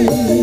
Hey!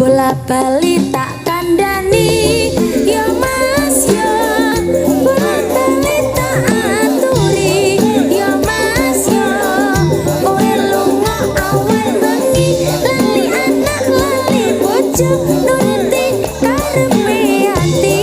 bola bali tak kandani yo mas yo bola bali tak aturi yo mas yo kowe lunga awan bengi lali anak lali bojo nuruti karepe ati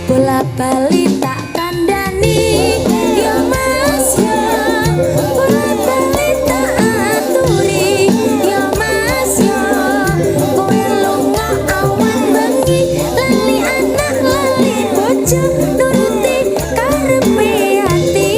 bola bali tak kandani yo mas yo bola bali tak aturi yo mas yo kowe lunga awan bengi lali anak lali bojo nuruti karepe ati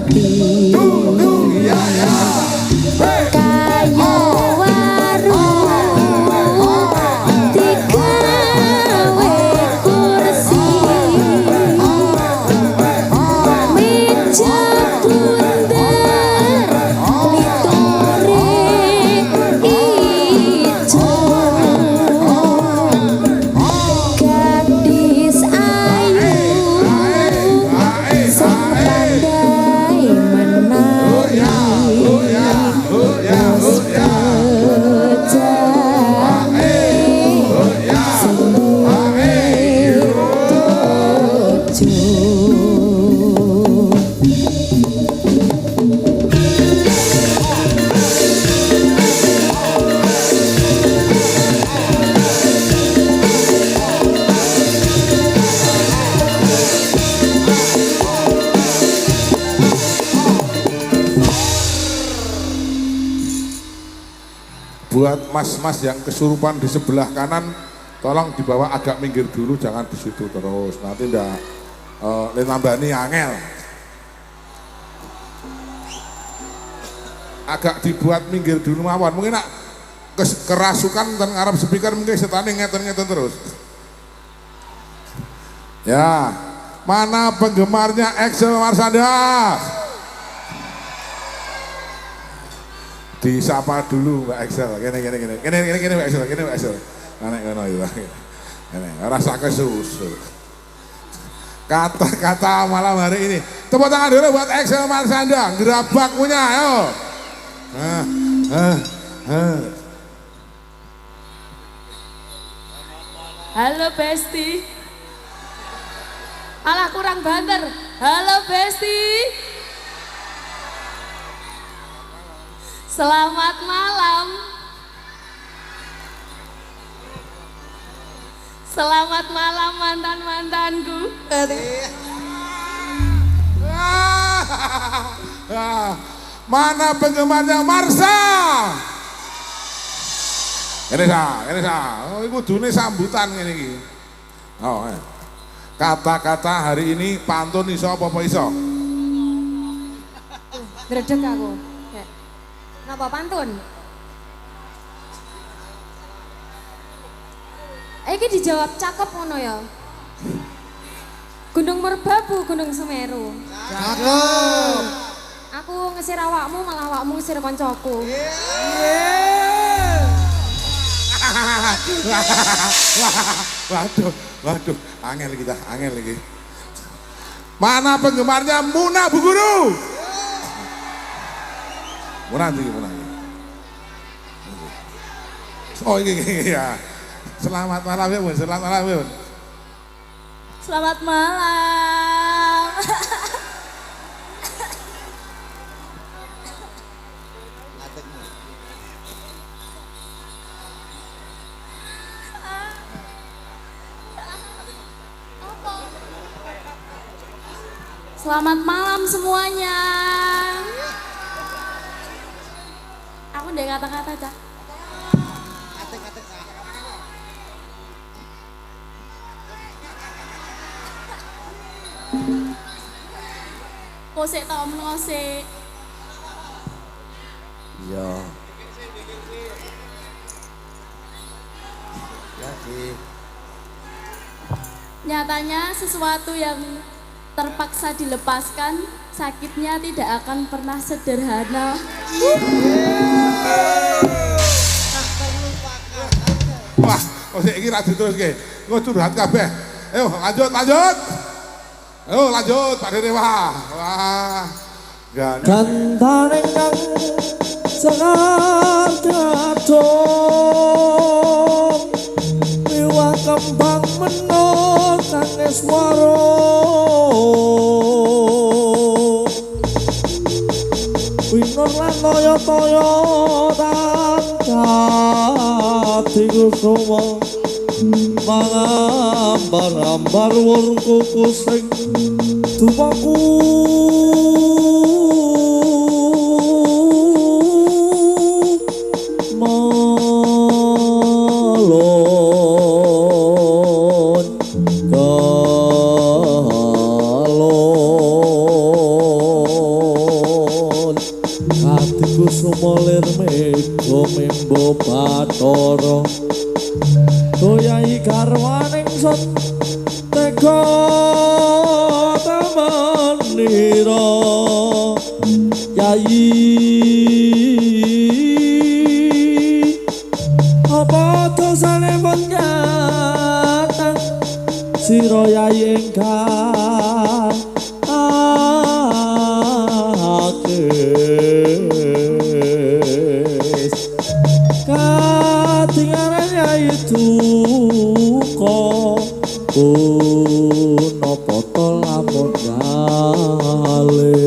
hati. Kayu warung digawe kursi, meja bundar litore ijo, gadis ayu sing pandai menari, wis bejane sing duwe bojo. Buat mas-mas yang kesurupan di sebelah kanan, tolong dibawa agak minggir dulu, jangan di situ terus. Nanti ndak nambani angel. Agak dibuat minggir dulu mawon. Mungkin nak kerasukan dan ngarep speaker mungkin setane ngeten-ngeten terus. Ya, mana penggemarnya Excel Marsanda? Disapa dulu Mbak Excel, gini Mbak Excel, Nek ngono ya. Ngene, rasa kesusu. Kata-kata malam hari ini. Tepuk tangan dulu buat Excel Marsanda, gerabak punya, ayo. Halo Besti. Alah kurang banter. Halo Besti. Selamat malam. Selamat malam mantan-mantanku. Mana penggemarnya Marsha? Ini sa. Oh, iku kudune sambutan ngene iki. Oh, kata-kata hari ini pantun iso apa iso? Gredeg aku. Napa pantun? Iki dijawab cakep ngono ya. Gunung Merbabu, Gunung Semeru. Cakep. Aku ngesir awakmu, malah awakmu ngesir koncoku. Waduh, angel lagi. Mana penggemarnya Muna Bu Guru? Muna. Oh ini ya. Selamat malam ya, Bun. Selamat malam. Selamat malam semuanya. Aku udah kata-kata, Cak. Kosek tau mengosek. Iya. Lagi. Nyatanya sesuatu yang terpaksa dilepaskan, sakitnya tidak akan pernah sederhana. Wah, kosek iki ra diteruske. Engko curhat kabeh. Ayo lanjut. Ayo lanjut Pak Dede. Wah. Gantane kang sekar gadong miwah kembang menut sanes waro winor lan toyo-toyo dadi kusuma mangambar-ambar wong kuku sing tumaku kusumolir mega membo Bathara doyai garwaning sut tega tamanira Yayi apa dosane penyatan sira yayi ingkang akes katingaran yayi duka napa to lamun kalih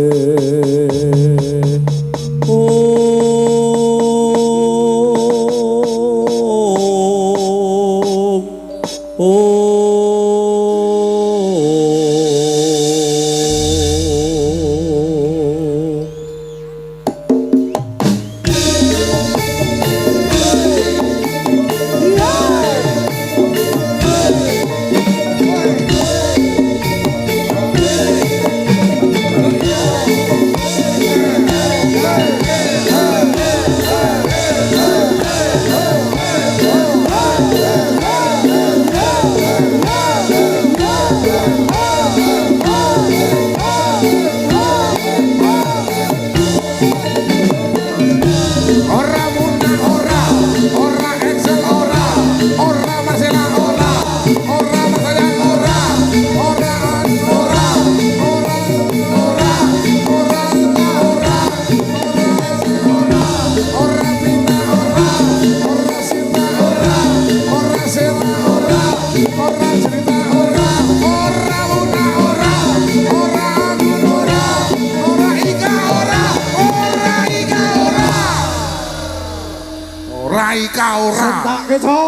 Raika ora. Sentake to.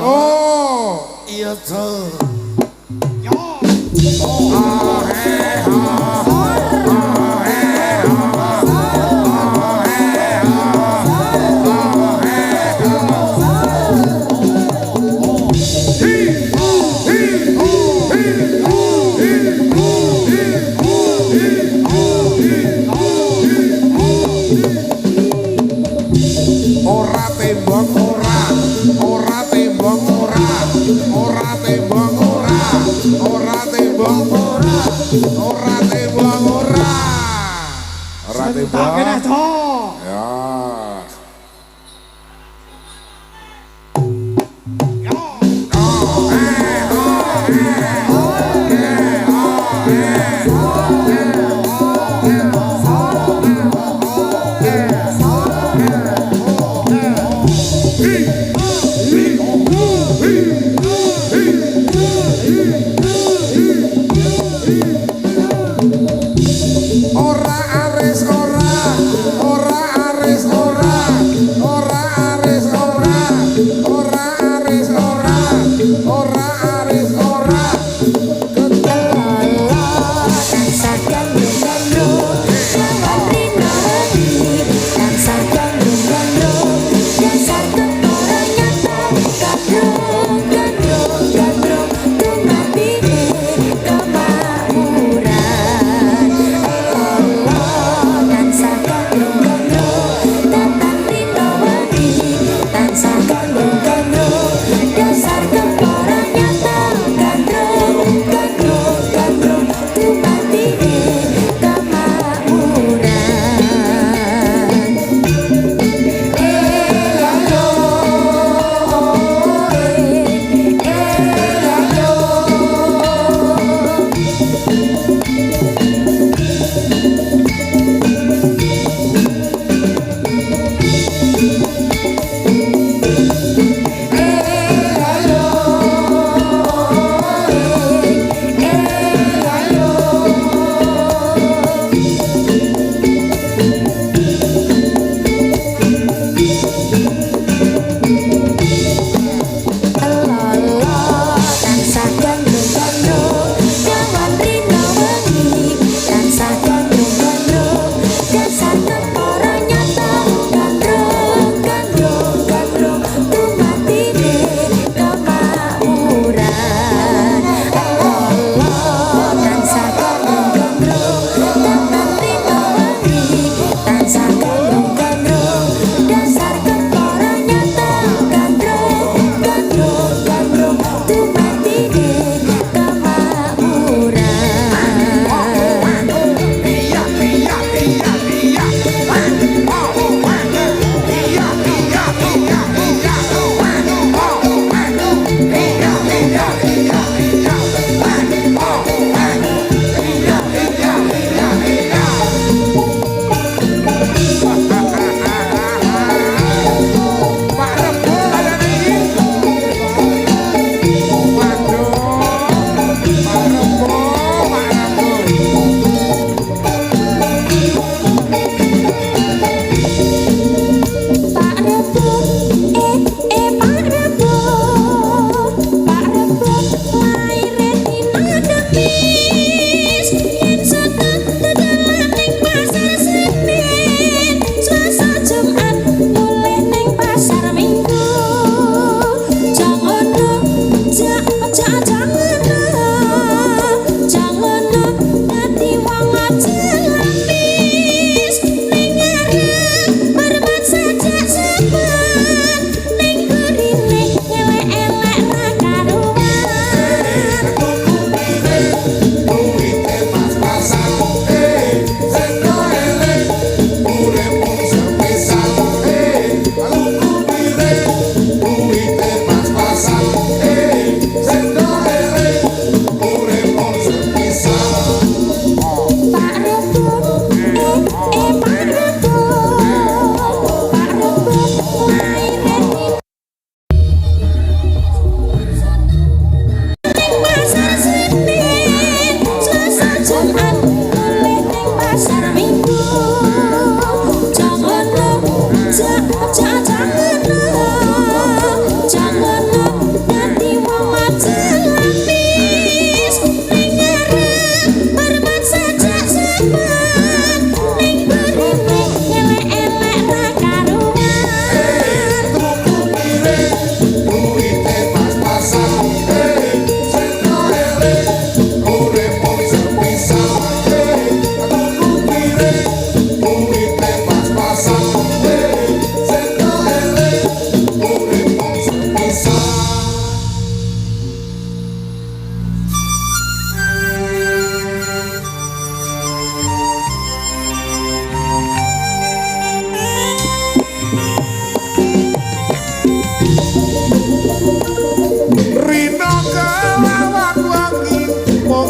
Oh, Iya to. ora tembok ora, ora tembok ora, ora tembok ora, ora tembok ora, ora tembok ora. Ora tembok. Sentake to. Ya. Ora ares ora, ora ares ora,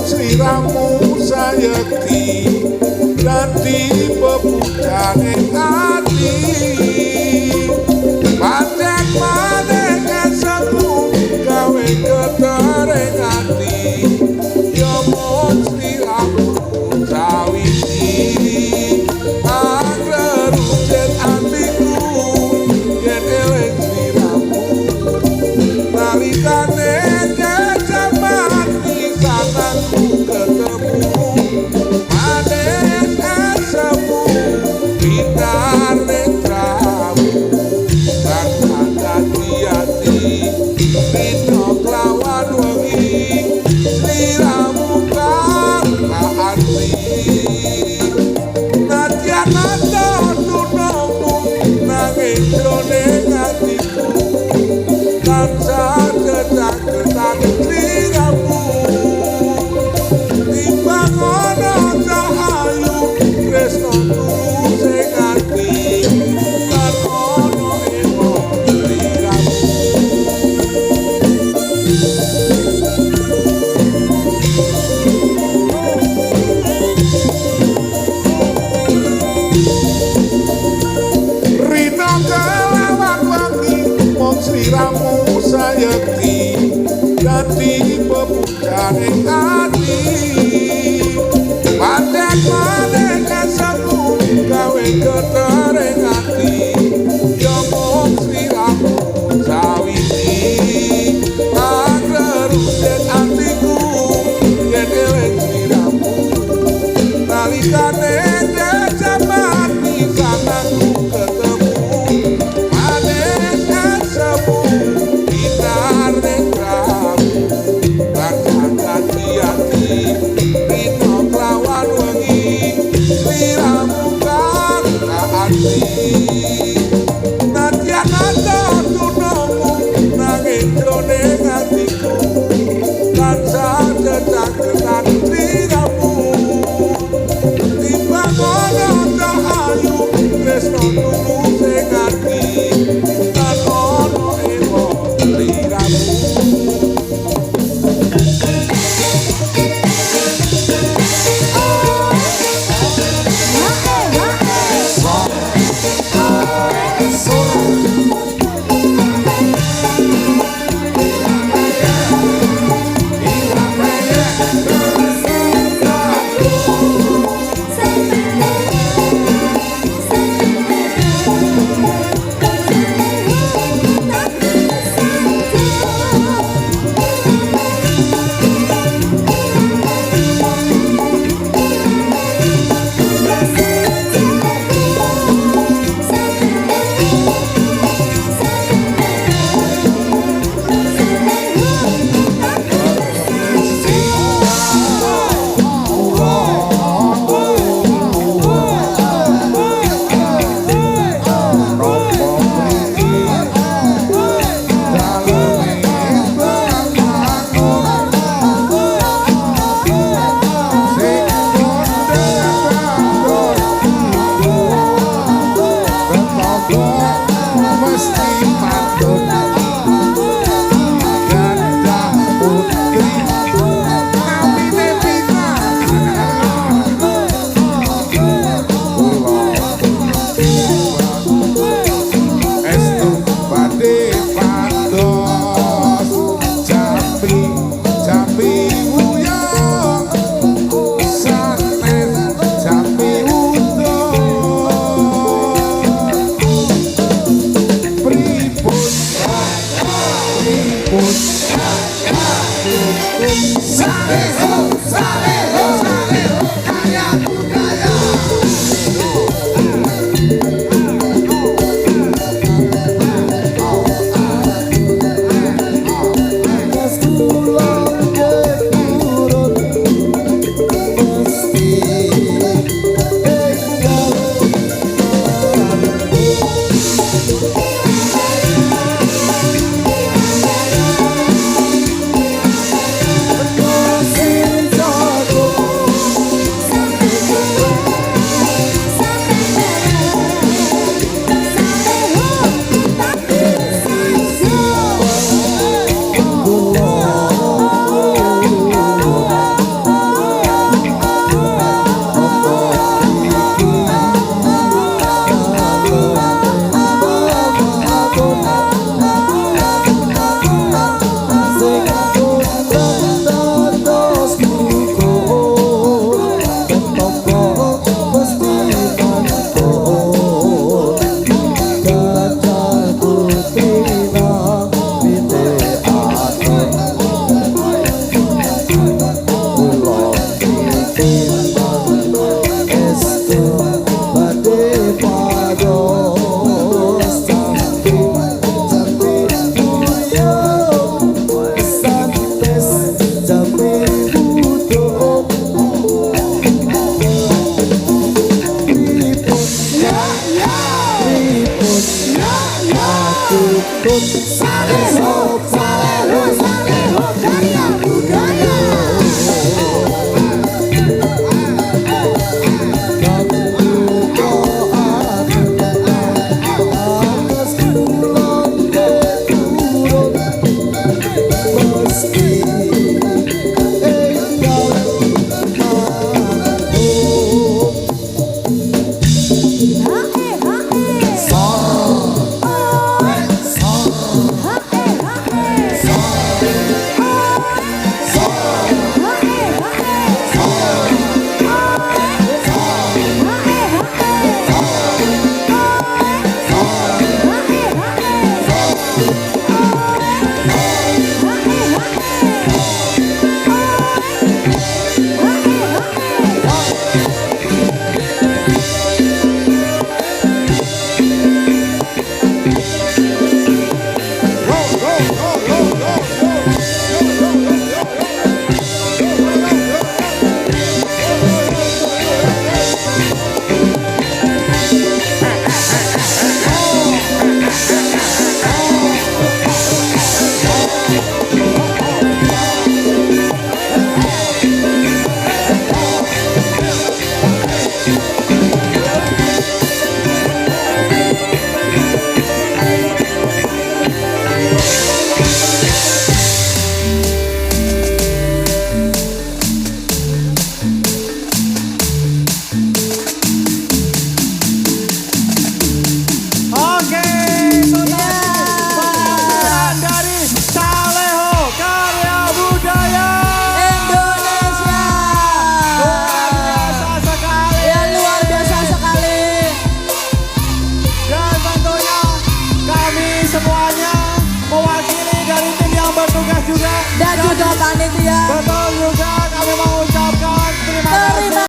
sliramu sayekti dadi bebujane ati pancen maneh semu gawe ketereng ati yo mung sliramu sawiji angger rujet atiku yen eling sliramu nalikane jajah mati sananku ketemu manis asamu binar netramu karena hati-hati rino kelawan wengi sliramu karena arti nadyan ato tunongmu nanging jroning atiku tansah getak-getak sliramu timbang ana cahayu tresno turu sing ati lan ana emoh sliramu rino kelawan wangi mung sliramu sayekti dadi bebujane ati pancen maneh semu gawe ketereng ati yo mung sliramu sawiji angger ruset atiku yen eling sliramu nalikane jajah mati sananku ketemu manis semu binar netramu lan hati-hati rino kelawan wengi sliramu karena ati nadyan ato tunongmu nanging jroning atiku tansah getak-getak sliramu timbang ana cahayu tresno turu sing ati lan ana emoh sliramu Pri Saleho, saleho, saleho, karya budaya. Dan juga panitia. Betul juga kami mau ucapkan terima kasih.